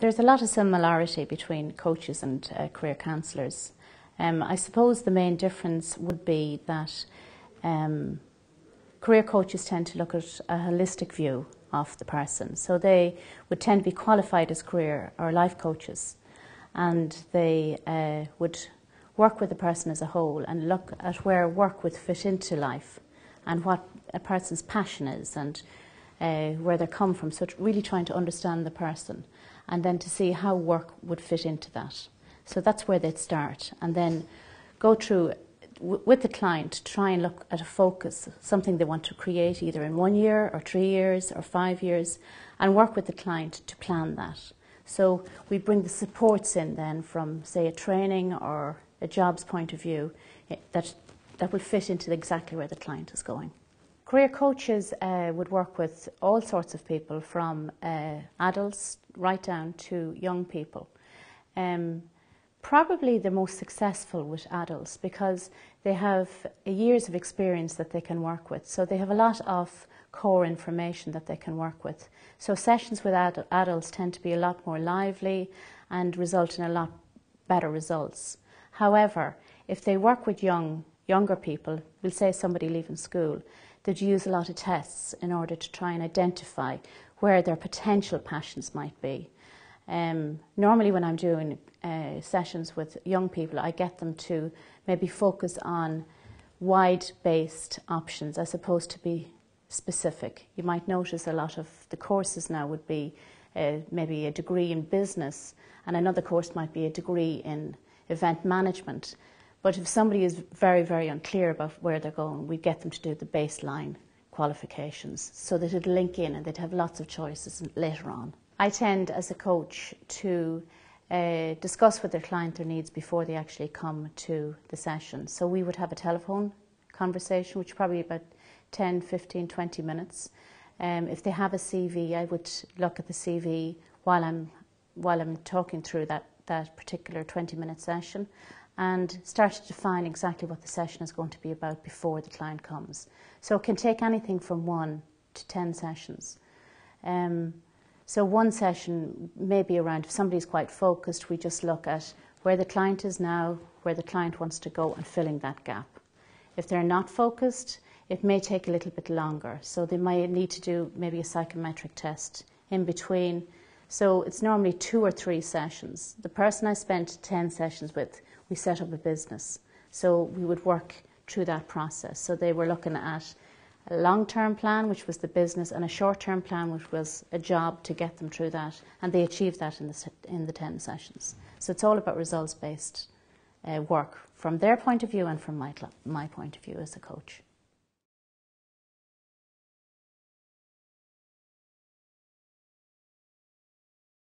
There's a lot of similarity between coaches and career counsellors. I suppose the main difference would be that career coaches tend to look at a holistic view of the person. So they would tend to be qualified as career or life coaches, and they would work with the person as a whole and look at where work would fit into life and what a person's passion is and where they come from. So really trying to understand the person and then to see how work would fit into that. So that's where they'd start, and then go through with the client to try and look at a focus, something they want to create either in 1 year or 3 years or 5 years, and work with the client to plan that. So we bring the supports in then from, say, a training or a jobs point of view that will fit into exactly where the client is going. Career coaches would work with all sorts of people, from adults right down to young people. Probably the most successful with adults because they have years of experience that they can work with. So they have a lot of core information that they can work with. So sessions with adults tend to be a lot more lively and result in a lot better results. However, if they work with younger people, we'll say somebody leaving school, they'd use a lot of tests in order to try and identify where their potential passions might be. Normally when I'm doing sessions with young people, I get them to maybe focus on wide-based options as opposed to be specific. You might notice a lot of the courses now would be maybe a degree in business, and another course might be a degree in event management. But if somebody is very, very unclear about where they're going, we get them to do the baseline qualifications so that it'll link in and they'd have lots of choices later on. I tend, as a coach, to discuss with their client their needs before they actually come to the session. So we would have a telephone conversation, which is probably about 10, 15, 20 minutes. If they have a CV, I would look at the CV while I'm talking through that particular 20-minute session and start to define exactly what the session is going to be about before the client comes. So it can take anything from 1 to 10 sessions. So one session may be around, if somebody's quite focused, we just look at where the client is now, where the client wants to go, and filling that gap. If they're not focused, it may take a little bit longer. So they might need to do maybe a psychometric test in between. So it's normally 2 or 3 sessions. The person I spent 10 sessions with, we set up a business. So we would work through that process. So they were looking at a long-term plan, which was the business, and a short-term plan, which was a job to get them through that, and they achieved that in the 10 sessions. So it's all about results-based work from their point of view and from my point of view as a coach.